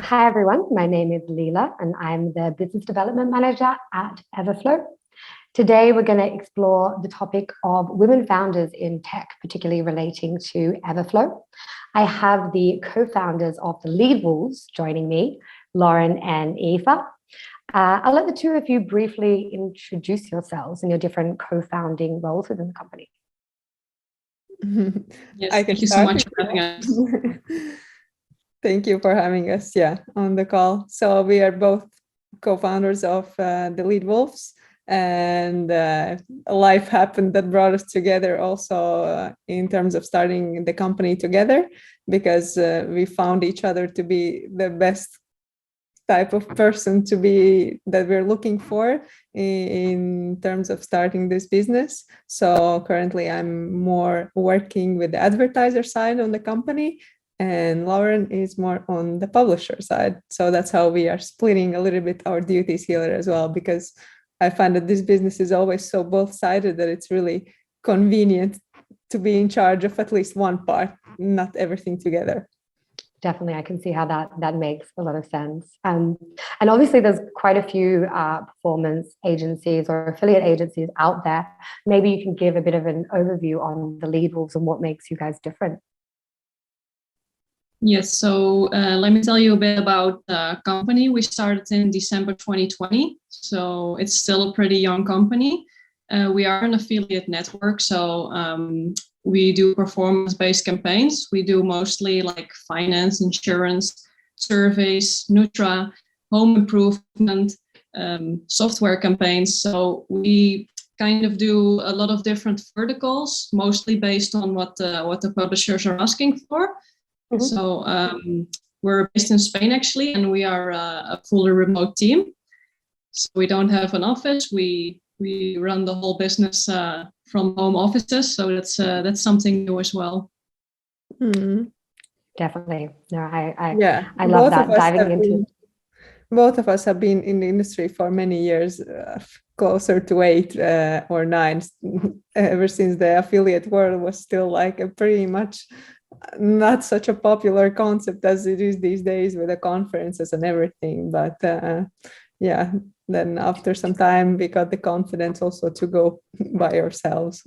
Hi everyone, my name is Leela and I'm the Business Development Manager at Everflow. Today we're going to explore the topic of women founders in tech, particularly relating to Everflow. I have the co-founders of the Lead Wolves joining me, Lauren and Ieva. I'll let the two of you briefly introduce yourselves and your different co-founding roles within the company. Yes, thank you so much for having us. Thank you for having us, on the call. So we are both co-founders of the Lead Wolves, and life happened that brought us together also in terms of starting the company together, because we found each other to be the best type of person to be that we're looking for in terms of starting this business. So currently I'm more working with the advertiser side on the company, and Lauren is more on the publisher side. So that's how we are splitting a little bit our duties here as well, because I find that this business is always so both-sided that it's really convenient to be in charge of at least one part, not everything together. Definitely, I can see how that makes a lot of sense. And obviously there's quite a few performance agencies or affiliate agencies out there. Maybe you can give a bit of an overview on the Lead Wolves and what makes you guys different. Yes, so let me tell you a bit about the company. We started in December 2020, so it's still a pretty young company. We are an affiliate network, so we do performance-based campaigns. We do mostly like finance, insurance, surveys, Nutra, home improvement, software campaigns. So we kind of do a lot of different verticals, mostly based on what the publishers are asking for. Mm-hmm. So we're based in Spain actually, and we are a fully remote team. So we don't have an office. We run the whole business from home offices. So that's something new as well. Mm-hmm. Definitely. No, I love that, diving into. Both of us have been in the industry for many years, closer to 8 or 9, ever since the affiliate world was still like a pretty much not such a popular concept as it is these days with the conferences and everything. But then after some time we got the confidence also to go by ourselves.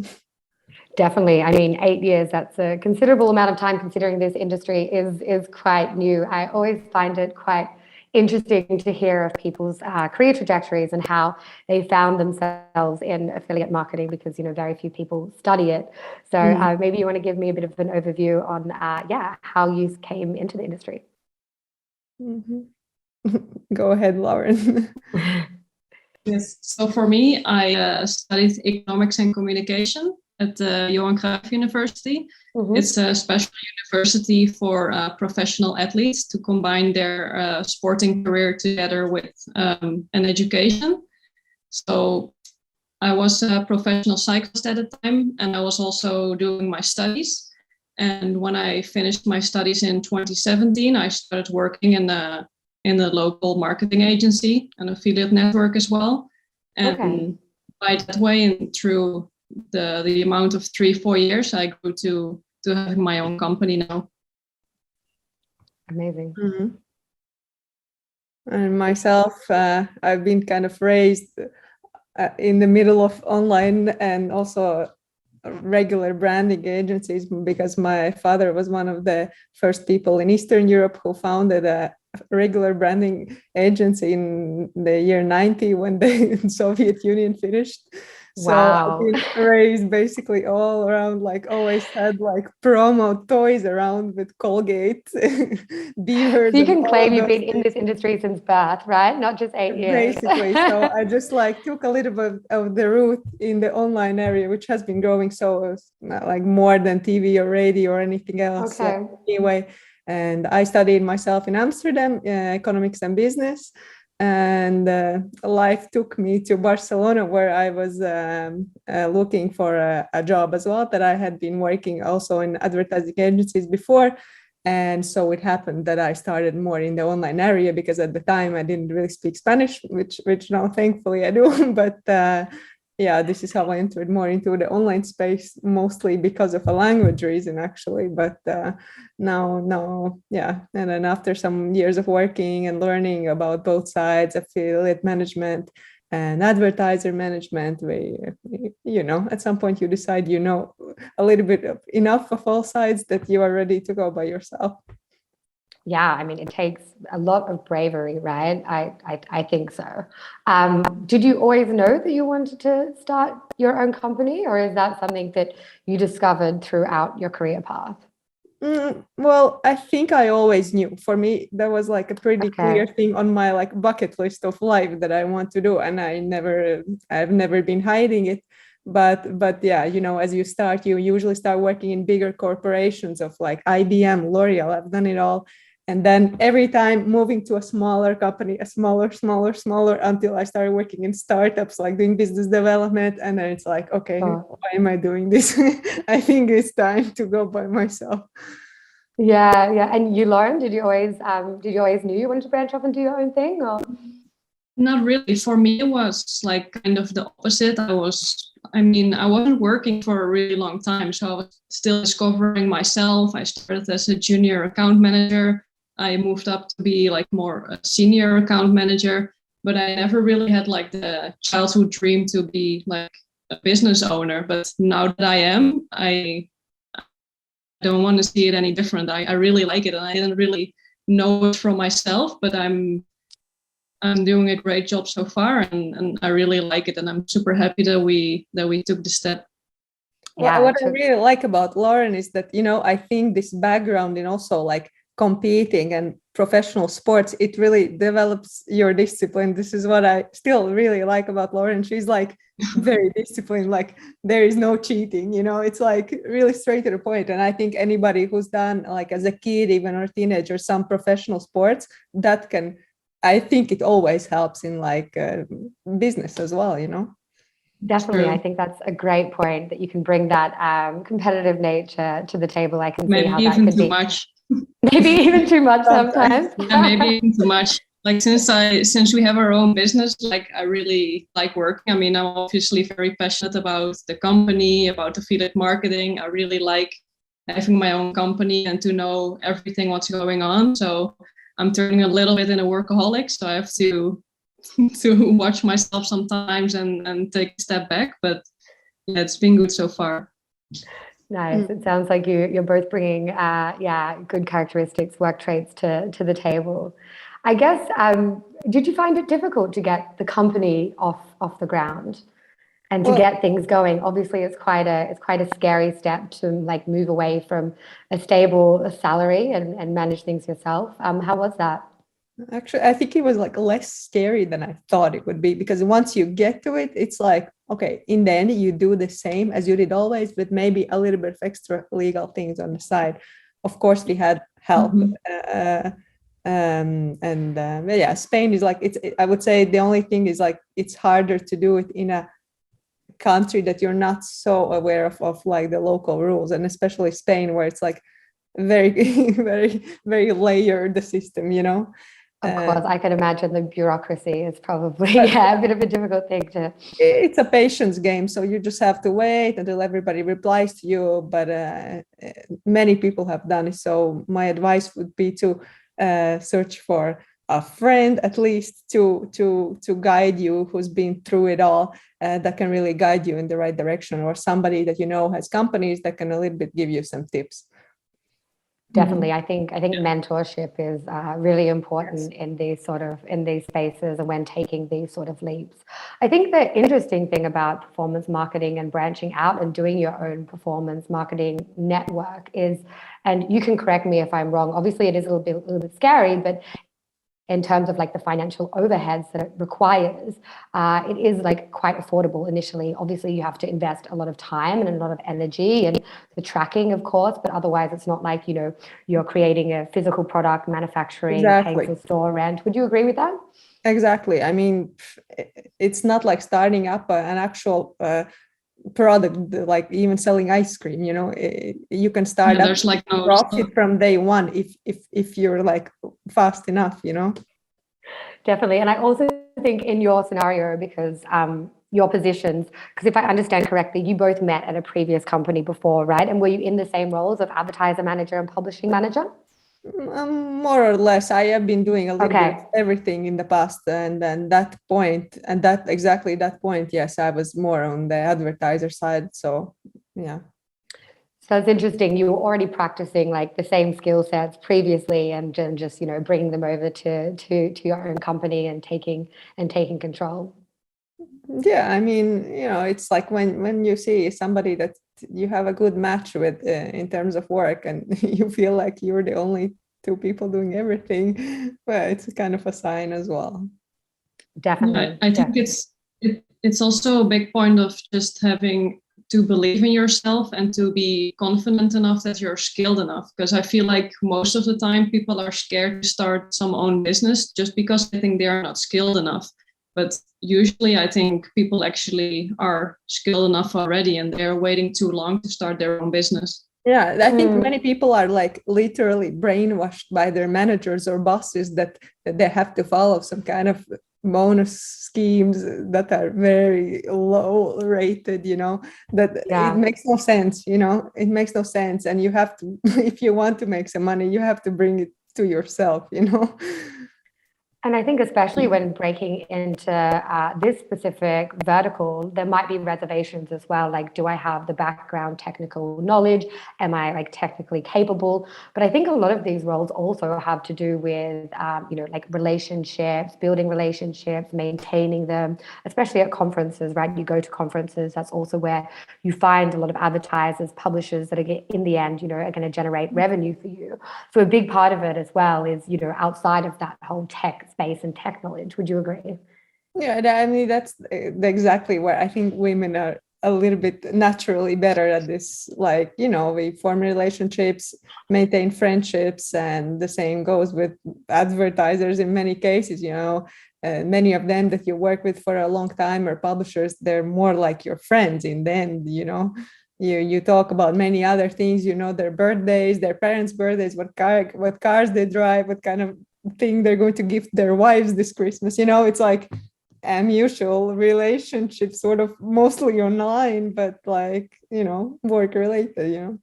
Definitely. I mean, 8 years, that's a considerable amount of time considering this industry is quite new. I always find it quite interesting to hear of people's career trajectories and how they found themselves in affiliate marketing, because very few people study it. So maybe you want to give me a bit of an overview on how you came into the industry. Mm-hmm. Go ahead, Lauren. Yes, so for me, I studied economics and communication at the Johan Cruyff University. Mm-hmm. It's a special university for professional athletes to combine their sporting career together with an education. So I was a professional cyclist at the time, and I was also doing my studies. And when I finished my studies in 2017, I started working in a local marketing agency, an affiliate network as well. And by that way, and through the amount of 3-4 years, I grew to having my own company now. Amazing. Mm-hmm. And myself, I've been kind of raised in the middle of online and also regular branding agencies, because my father was one of the first people in Eastern Europe who founded a regular branding agency in the year 90 when the Soviet Union finished. So wow. I've been raised basically all around, like always had like promo toys around with Colgate, beavers. So you can claim you've been in this industry since birth, right? Not just 8 years. Basically. So I just like took a little bit of the route in the online area, which has been growing so like more than TV or radio or anything else. Okay. Anyway, and I studied myself in Amsterdam, economics and business. And life took me to Barcelona, where I was looking for a job as well, that I had been working also in advertising agencies before. And so it happened that I started more in the online area, because at the time I didn't really speak Spanish, which now thankfully I do. But yeah, this is how I entered more into the online space, mostly because of a language reason, actually. But now, yeah. And then after some years of working and learning about both sides, affiliate management and advertiser management, at some point you decide a little bit enough of all sides that you are ready to go by yourself. Yeah, I mean, it takes a lot of bravery, right? I think so. Did you always know that you wanted to start your own company, or is that something that you discovered throughout your career path? Well, I think I always knew. For me, that was like a pretty clear Okay. thing on my like bucket list of life that I want to do, and I've never been hiding it. But yeah, as you start, you usually start working in bigger corporations of like IBM, L'Oreal. I've done it all, and then every time moving to a smaller company, a smaller, until I started working in startups, like doing business development, and then it's like, okay, Sure. why am I doing this? I think it's time to go by myself. Yeah, yeah. And you, Lauren, did you always knew you wanted to branch off and do your own thing, or? Not really. For me, it was like kind of the opposite. I wasn't working for a really long time, so I was still discovering myself. I started as a junior account manager. I moved up to be like more a senior account manager, but I never really had like the childhood dream to be like a business owner. But now that I am, I don't want to see it any different. I really like it, and I didn't really know it from myself, but I'm doing a great job so far, and I really like it, and I'm super happy that we took the step. Yeah, What I really like about Lauren is that, I think this background in also like competing and professional sports, it really develops your discipline. This is what I still really like about Lauren. She's like very disciplined, like there is no cheating, it's like really straight to the point. And I think anybody who's done like as a kid, even or teenager, some professional sports, I think it always helps in like business as well, definitely. I think that's a great point, that you can bring that competitive nature to the table. I can see Maybe how that even could too be. much. Maybe even too much sometimes. Yeah, maybe even too much. Like since we have our own business, like I really like working. I mean, I'm obviously very passionate about the company, about affiliate marketing. I really like having my own company and to know everything what's going on. So I'm turning a little bit into a workaholic. So I have to watch myself sometimes and take a step back. But yeah, it's been good so far. Nice. It sounds like you're both bringing good characteristics, work traits to the table. I guess, did you find it difficult to get the company off the ground and to get things going? Obviously, it's quite a scary step to like move away from a stable salary and manage things yourself. How was that? Actually, I think it was like less scary than I thought it would be, because once you get to it, it's like, okay, in the end, you do the same as you did always, but maybe a little bit of extra legal things on the side. Of course, we had help. But yeah, Spain is like, I would say the only thing is like, it's harder to do it in a country that you're not so aware of like the local rules, and especially Spain, where it's like very, very, very layered, the system, Of course, I can imagine the bureaucracy is probably a bit of a difficult thing to. It's a patience game, so you just have to wait until everybody replies to you. But many people have done it. So my advice would be to search for a friend, at least to guide you, who's been through it all, that can really guide you in the right direction, or somebody that has companies that can a little bit give you some tips. Definitely. I think mentorship is really important in these spaces and when taking these sort of leaps. I think the interesting thing about performance marketing and branching out and doing your own performance marketing network is, and you can correct me if I'm wrong, obviously it is a little bit scary, but in terms of like the financial overheads that it requires, it is like quite affordable initially. Obviously, you have to invest a lot of time and a lot of energy and the tracking, of course, but otherwise it's not like, you're creating a physical product, manufacturing, paying for store rent. Would you agree with that? Exactly. I mean, it's not like starting up an actual product, like even selling ice cream, you can start up there's like no profit from day one if you're like fast enough, Definitely. And I also think in your scenario, because your positions? Because if I understand correctly, you both met at a previous company before, right? And were you in the same roles of advertiser manager and publishing manager? More or less. I have been doing a little bit of everything in the past, and then exactly that point, yes, I was more on the advertiser side. So yeah. So it's interesting. You were already practicing like the same skill sets previously, and just bringing them over to your own company and taking control. Yeah, I mean, it's like when you see somebody that you have a good match with in terms of work, and you feel like you're the only two people doing everything, well, it's kind of a sign as well. Definitely. I think it's also a big point of just having to believe in yourself and to be confident enough that you're skilled enough. Because I feel like most of the time people are scared to start some own business just because they think they are not skilled enough. But usually I think people actually are skilled enough already and they're waiting too long to start their own business. Yeah, I think many people are like literally brainwashed by their managers or bosses that they have to follow some kind of bonus schemes that are very low rated, that it makes no sense, it makes no sense. And you have to, if you want to make some money, you have to bring it to yourself, And I think especially when breaking into this specific vertical, there might be reservations as well. Like, do I have the background technical knowledge? Am I like technically capable? But I think a lot of these roles also have to do with, like relationships, building relationships, maintaining them, especially at conferences, right? You go to conferences, that's also where you find a lot of advertisers, publishers that are in the end, are going to generate revenue for you. So a big part of it as well is, outside of that whole tech space and tech knowledge. Would you agree? Yeah, I mean, that's exactly where I think women are a little bit naturally better at this. Like, we form relationships, maintain friendships, and the same goes with advertisers in many cases, many of them that you work with for a long time or publishers, they're more like your friends in the end, you talk about many other things, their birthdays, their parents' birthdays, what cars they drive, what kind of thing they're going to give their wives this Christmas. It's like a mutual relationship, sort of mostly online, but like, work related,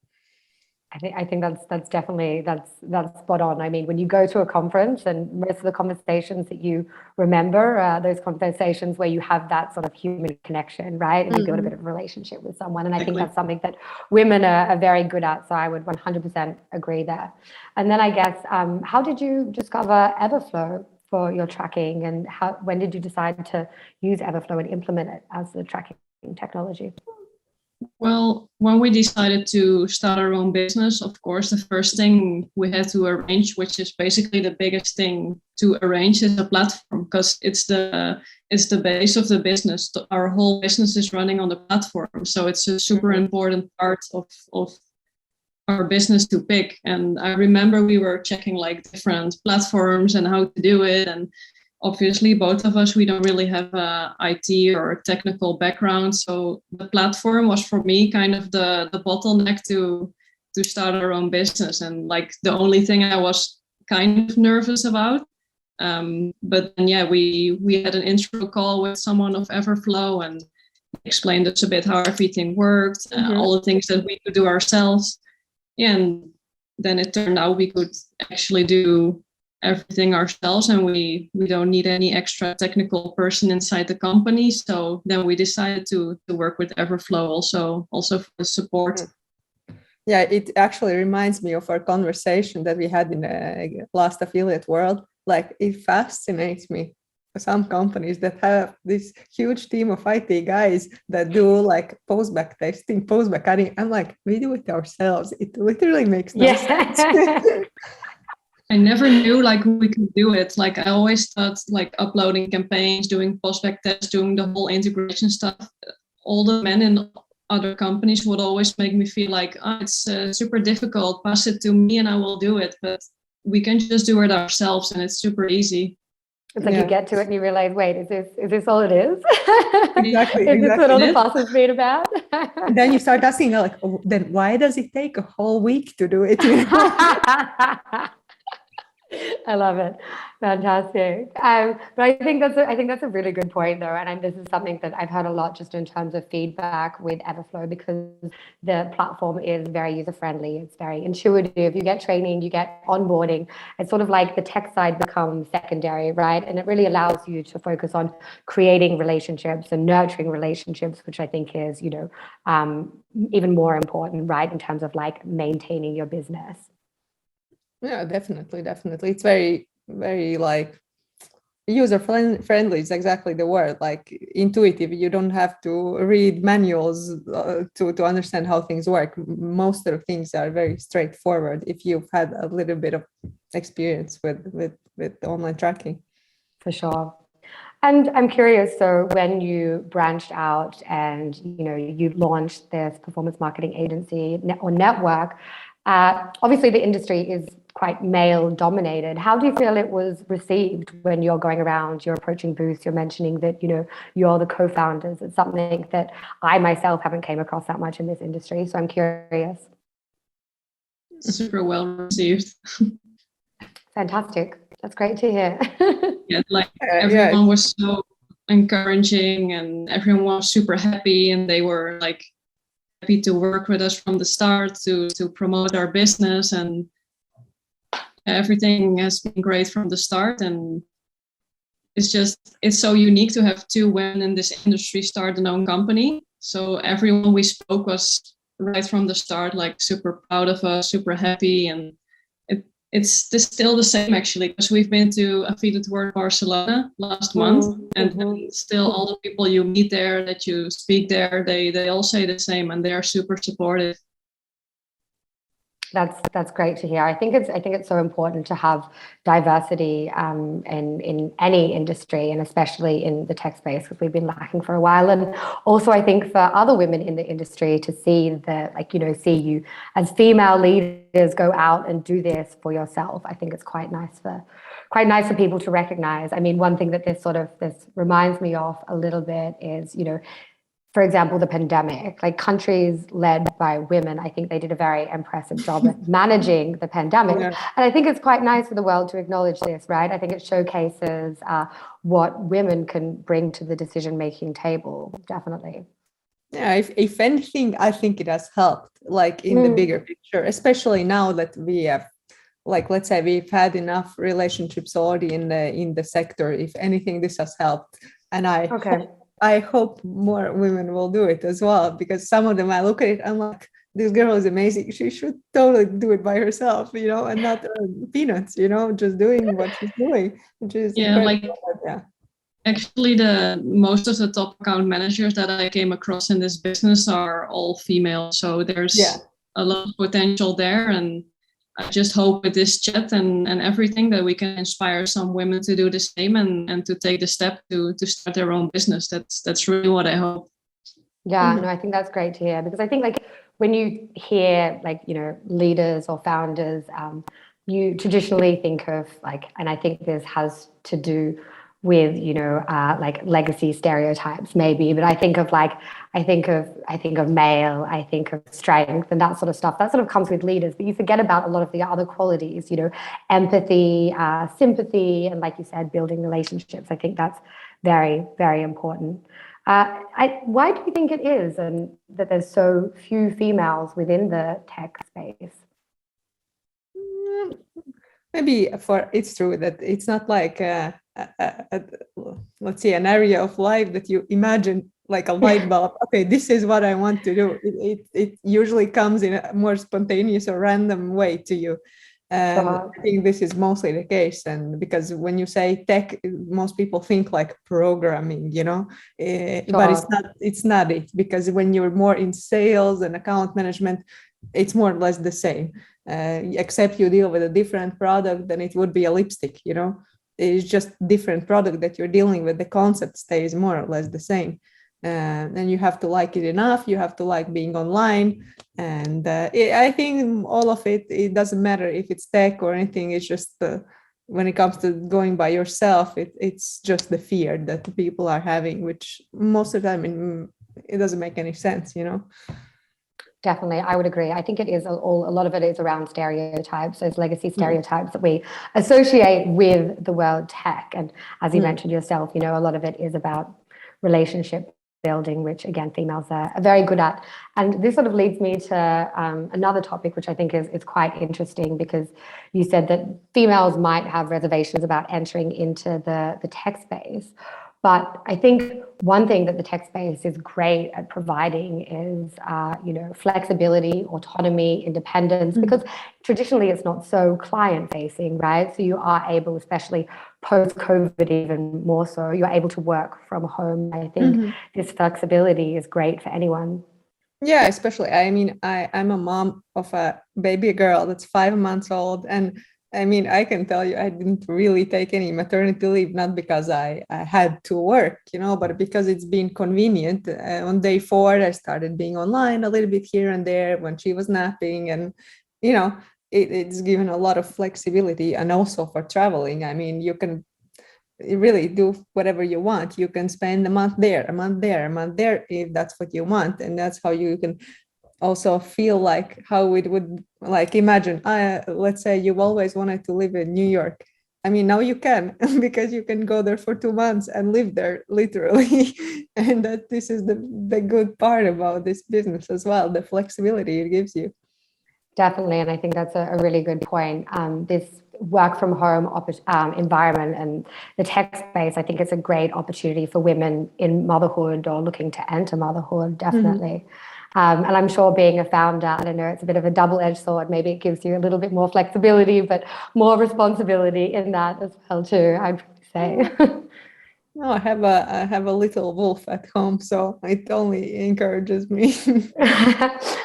I think that's definitely that's spot on. I mean, when you go to a conference, and most of the conversations that you remember, those conversations where you have that sort of human connection, right? And you build a bit of a relationship with someone. And I think that's something that women are very good at. So I would 100% agree there. And then I guess, how did you discover Everflow for your tracking, and when did you decide to use Everflow and implement it as the tracking technology? Well, when we decided to start our own business, of course, the first thing we had to arrange, which is basically the biggest thing to arrange, is a platform, because it's the base of the business. Our whole business is running on the platform. So it's a super important part of our business to pick. And I remember we were checking like different platforms and how to do it. And obviously, both of us, we don't really have a IT or technical background. So the platform was for me kind of the bottleneck to start our own business. And like the only thing I was kind of nervous about. But then, yeah, we had an intro call with someone of Everflow and explained us a bit how everything worked, all the things that we could do ourselves. Yeah, and then it turned out we could actually do everything ourselves, and we don't need any extra technical person inside the company. So then we decided to work with Everflow also for the support. Yeah, it actually reminds me of our conversation that we had in the last affiliate world. Like, it fascinates me, some companies that have this huge team of IT guys that do like post-back testing, post-back cutting. I'm like, we do it ourselves. It literally makes no sense. I never knew like we could do it. Like I always thought like uploading campaigns, doing post-back tests, doing the whole integration stuff. All the men in other companies would always make me feel like, it's super difficult. Pass it to me and I will do it. But we can just do it ourselves, and it's super easy. It's like you get to it and you realize, wait, is this all it is? Exactly. Is this what all the fuss has been about? And then you start asking, like, then why does it take a whole week to do it? I love it. Fantastic. But I think that's a really good point though. And this is something that I've heard a lot just in terms of feedback with Everflow, because the platform is very user friendly. It's very intuitive. You get training, you get onboarding. It's sort of like the tech side becomes secondary, right? And it really allows you to focus on creating relationships and nurturing relationships, which I think is, even more important, right? In terms of like maintaining your business. Yeah, definitely, definitely. It's very, very like user friendly is exactly the word. Like intuitive. You don't have to read manuals to understand how things work. Most of the things are very straightforward if you've had a little bit of experience with online tracking. For sure. And I'm curious, so when you branched out and you launched this performance marketing agency or network, obviously the industry is quite male dominated. How do you feel it was received when you're going around, you're approaching booths, you're mentioning that you're the co-founders? It's something that I myself haven't came across that much in this industry, so I'm curious. Super well received. Fantastic. That's great to hear. Yeah, like everyone was so encouraging and everyone was super happy, and they were like happy to work with us from the start to promote our business, and everything has been great from the start. And it's so unique to have two women in this industry start their own company. So everyone we spoke was right from the start like super proud of us, super happy. And it's still the same actually, because we've been to Affiliate World Barcelona last month, and still all the people you meet there, that you speak there, they all say the same, and they are super supportive. That's great to hear. I think it's so important to have diversity in any industry, and especially in the tech space, because we've been lacking for a while. And also, I think for other women in the industry to see see you as female leaders go out and do this for yourself. I think it's quite nice for people to recognize. I mean, one thing that this reminds me of a little bit is, for example, the pandemic, like countries led by women, I think they did a very impressive job at managing the pandemic. Yeah. And I think it's quite nice for the world to acknowledge this, right? I think it showcases what women can bring to the decision-making table, definitely. Yeah, if anything, I think it has helped, like in the bigger picture, especially now that we have, like, let's say we've had enough relationships already in the sector. If anything, this has helped. And I hope more women will do it as well, because some of them, I look at it, I'm like, this girl is amazing. She should totally do it by herself, and not peanuts, just doing what she's doing, which is incredible. Actually, most of the top account managers that I came across in this business are all female. So there's a lot of potential there. And I just hope with this chat and everything that we can inspire some women to do the same and to take the step to start their own business. That's really what I hope. Yeah, no, I think that's great to hear, because I think like when you hear leaders or founders, you traditionally think of and I think this has to do with like legacy stereotypes maybe, but I think of male, I think of strength and that sort of stuff. That sort of comes with leaders, but you forget about a lot of the other qualities, empathy, sympathy, and like you said, building relationships. I think that's very, very important. Why do you think it is, and that there's so few females within the tech space? Maybe it's true that it's not like let's say an area of life that you imagine like a light bulb. Okay, this is what I want to do. It usually comes in a more spontaneous or random way to you. I think this is mostly the case, and because when you say tech, most people think like programming, but it's not it, because when you're more in sales and account management, it's more or less the same, except you deal with a different product, then it would be a lipstick, it's just different product that you're dealing with. The concept stays more or less the same. And you have to like it enough, you have to like being online, and I think all of it doesn't matter if it's tech or anything. It's just when it comes to going by yourself, it's just the fear that people are having, which most of the time it doesn't make any sense. Definitely, I would agree. I think it is a lot of it is around stereotypes, those legacy stereotypes that we associate with the world tech. And as you mentioned yourself, you know, a lot of it is about relationship building, which again, females are very good at. And this sort of leads me to another topic, which I think is quite interesting, because you said that females might have reservations about entering into the tech space. But I think one thing that the tech space is great at providing is, you know, flexibility, autonomy, independence, because traditionally it's not so client facing, right? So you are able, especially post-COVID, even more so, you're able to work from home. I think this flexibility is great for anyone. Yeah, especially, I mean, I'm a mom of a baby girl that's 5 months old. And I mean, I can tell you, I didn't really take any maternity leave, not because I had to work, you know, but because it's been convenient. On day 4, I started being online a little bit here and there when she was napping. And, you know, it's given a lot of flexibility, and also for traveling. I mean, you can really do whatever you want. You can spend a month there, a month there, a month there, if that's what you want. And that's how you can also feel like how it would, like, imagine, let's say you always wanted to live in New York. I mean, now you can, because you can go there for 2 months and live there literally. And that this is the good part about this business as well, the flexibility it gives you. Definitely, and I think that's a really good point. This work from home environment and the tech space, I think it's a great opportunity for women in motherhood or looking to enter motherhood, definitely. And I'm sure being a founder, I don't know, it's a bit of a double-edged sword. Maybe it gives you a little bit more flexibility, but more responsibility in that as well too, I'd say. No, I have a little wolf at home, so it only encourages me.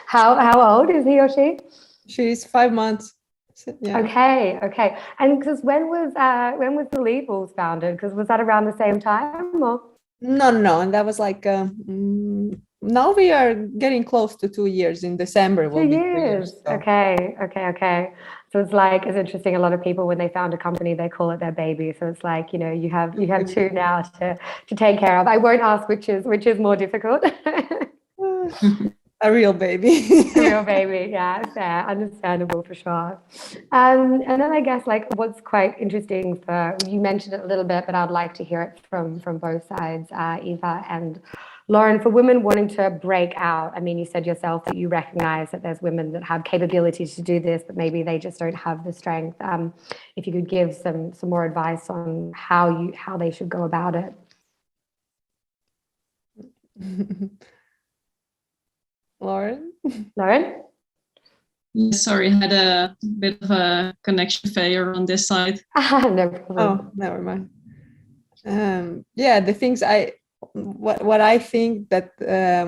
How old is he or she? She's 5 months. So, yeah. Okay. And because when was the Lead Wolves founded? Because was that around the same time or? No, and that was like now we are getting close to 2 years. In December will 2 be years. 2 years. So. Okay. So it's interesting. A lot of people, when they found a company, they call it their baby. So it's like, you know, you have 2 now to take care of. I won't ask which is more difficult. A real baby. A real baby, yeah, fair, understandable for sure. And then I guess, like, what's quite interesting, for you mentioned it a little bit, but I'd like to hear it from both sides, Ieva and Lauren, for women wanting to break out. I mean, you said yourself that you recognize that there's women that have capabilities to do this, but maybe they just don't have the strength. If you could give some more advice on how they should go about it. Lauren? Lauren? Sorry, I had a bit of a connection failure on this side. No problem. Oh, never mind. Yeah, the things what I think that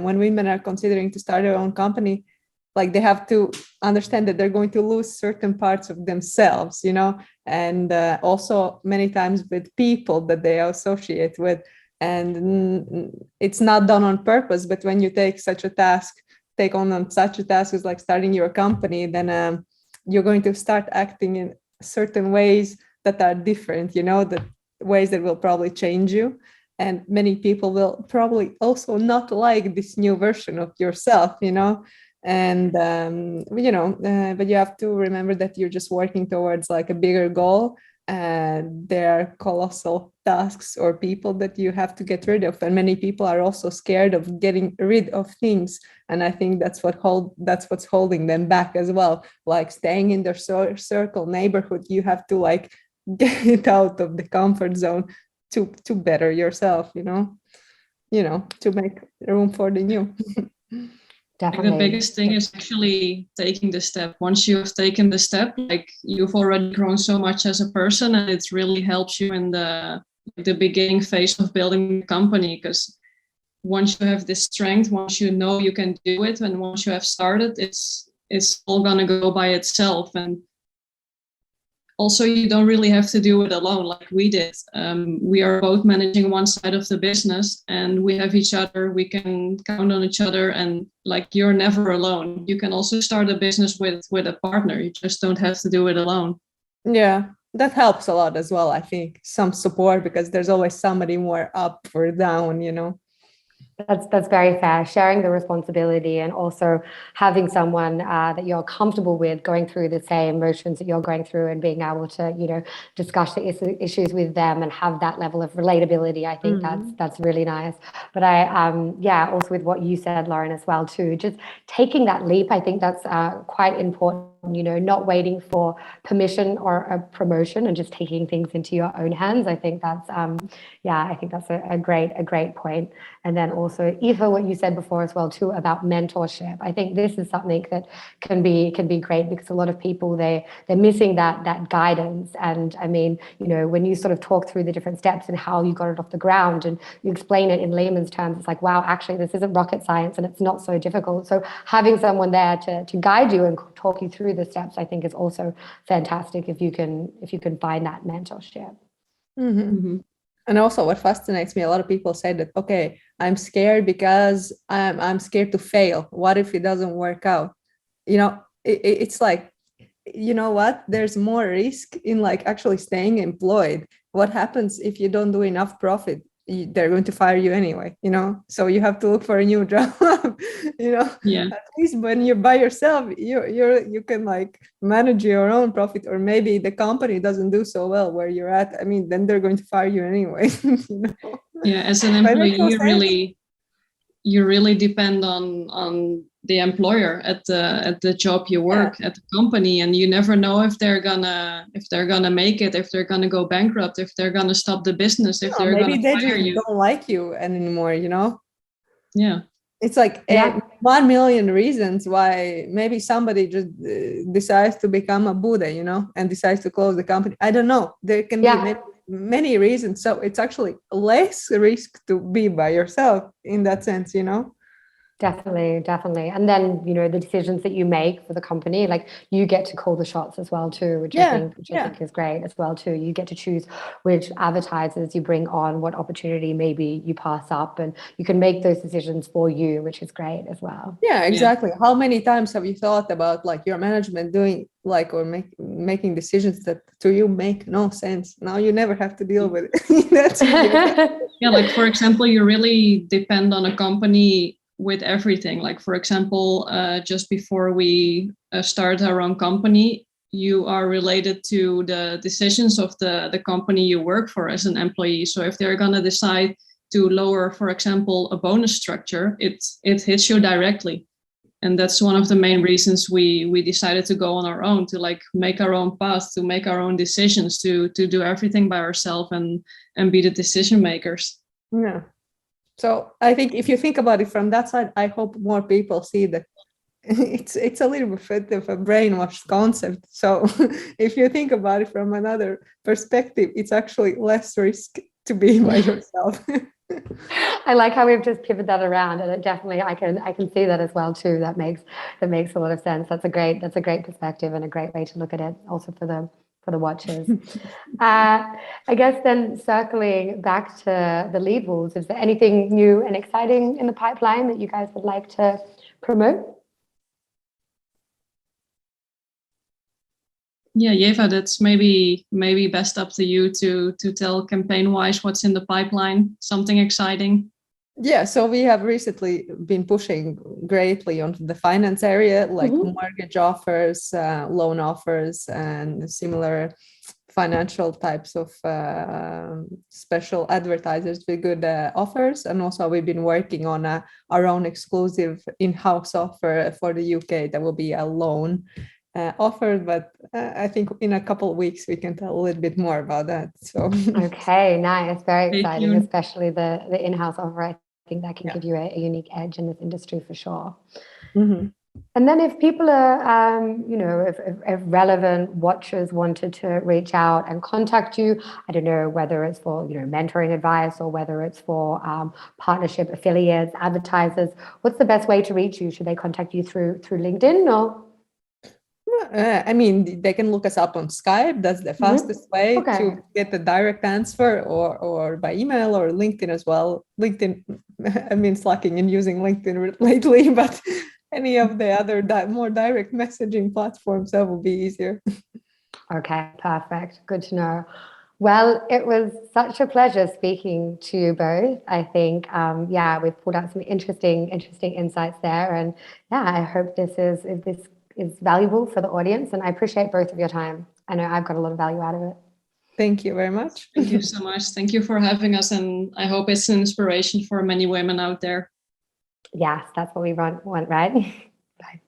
when women are considering to start their own company, like, they have to understand that they're going to lose certain parts of themselves, you know, and also many times with people that they associate with. And it's not done on purpose, but when you take on such a task as like starting your company, then you're going to start acting in certain ways that are different, you know, the ways that will probably change you. And many people will probably also not like this new version of yourself, you know. And but you have to remember that you're just working towards like a bigger goal, and there are colossal tasks or people that you have to get rid of, and many people are also scared of getting rid of things. And I think that's what's holding them back as well, like staying in their circle, neighborhood. You have to like get out of the comfort zone to better yourself, you know, to make room for the new. Definitely. Like, the biggest thing is actually taking the step. Once you have taken the step, like, you've already grown so much as a person, and it really helps you in the beginning phase of building the company. Because once you have this strength, once you know you can do it, and once you have started, it's all gonna go by itself. And also, you don't really have to do it alone like we did. We are both managing one side of the business, and we have each other. We can count on each other, and like, you're never alone. You can also start a business with a partner. You just don't have to do it alone. Yeah, that helps a lot as well. I think some support, because there's always somebody more up or down, you know. That's very fair. Sharing the responsibility and also having someone that you're comfortable with going through the same motions that you're going through and being able to, discuss the issues with them and have that level of relatability. I think that's really nice. But also with what you said, Lauren, as well too, just taking that leap. I think that's quite important. Not waiting for permission or a promotion and just taking things into your own hands. I think that's a great point. And then also, Ieva, what you said before as well too about mentorship. I think this is something that can be great because a lot of people they're missing that guidance. And I mean, when you sort of talk through the different steps and how you got it off the ground and you explain it in layman's terms, it's like, wow, actually this isn't rocket science and it's not so difficult. So having someone there to guide you and talk you through the steps, I think is also fantastic if you can find that mentorship. And also what fascinates me, a lot of people say that, okay, I'm scared because I'm scared to fail. What if it doesn't work out? It's like, you know what? There's more risk in like actually staying employed. What happens if you don't do enough profit? They're going to fire you anyway, so you have to look for a new job. At least when you're by yourself, you can like manage your own profit, or maybe the company doesn't do so well where you're at. I mean, then they're going to fire you anyway. As an employee, you really depend on the employer at the job you work at the company, and you never know if they're gonna make it, if they're gonna go bankrupt, if they're gonna stop the business, if they're maybe gonna they fire just you. don't like you anymore. Yeah, it's like 1 million reasons why maybe somebody just decides to become a Buddha, and decides to close the company. I don't know. There can be many reasons. So it's actually less risk to be by yourself in that sense, Definitely. And then, the decisions that you make for the company, like you get to call the shots as well too, which I think is great as well too. You get to choose which advertisers you bring on, what opportunity maybe you pass up, and you can make those decisions for you, which is great as well. Yeah, exactly. How many times have you thought about like your management doing like or making decisions that to you make no sense? Now you never have to deal with it. That's like for example, you really depend on a company with everything. Like for example, just before we start our own company, you are related to the decisions of the company you work for as an employee. So if they're gonna decide to lower, for example, a bonus structure, it hits you directly. And that's one of the main reasons we decided to go on our own, to like make our own path, to make our own decisions, to do everything by ourselves and be the decision makers. Yeah. So I think if you think about it from that side, I hope more people see that it's a little bit of a brainwashed concept. So if you think about it from another perspective, it's actually less risk to be by yourself. I like how we've just pivoted that around, and it definitely I can see that as well too. That makes a lot of sense. That's a great perspective and a great way to look at it, also for the watchers. I guess then circling back to the lead wolves, is there anything new and exciting in the pipeline that you guys would like to promote? Yeah, Ieva, that's maybe best up to you to tell campaign-wise what's in the pipeline, something exciting. Yeah, so we have recently been pushing greatly on the finance area, like mortgage offers, loan offers, and similar financial types of special advertisers with good offers. And also we've been working on our own exclusive in-house offer for the UK that will be a loan offer, but I think in a couple of weeks we can tell a little bit more about that. So okay, nice, very exciting, especially the in-house offer. I think that can give you a unique edge in this industry for sure. And then if people are, if relevant watchers wanted to reach out and contact you, I don't know whether it's for, mentoring advice or whether it's for partnership affiliates, advertisers, what's the best way to reach you? Should they contact you through LinkedIn or? I mean, they can look us up on Skype. That's the fastest way to get the direct answer, or by email or LinkedIn as well. LinkedIn, I've been slacking in using LinkedIn lately, but any of the other more direct messaging platforms, that will be easier. Okay, perfect. Good to know. Well, it was such a pleasure speaking to you both. I think, we've pulled out some interesting insights there, and I hope this is valuable for the audience. And I appreciate both of your time. I know I've got a lot of value out of it. Thank you very much. Thank you so much. Thank you for having us, and I hope it's an inspiration for many women out there. Yes, that's what we want, right? Bye.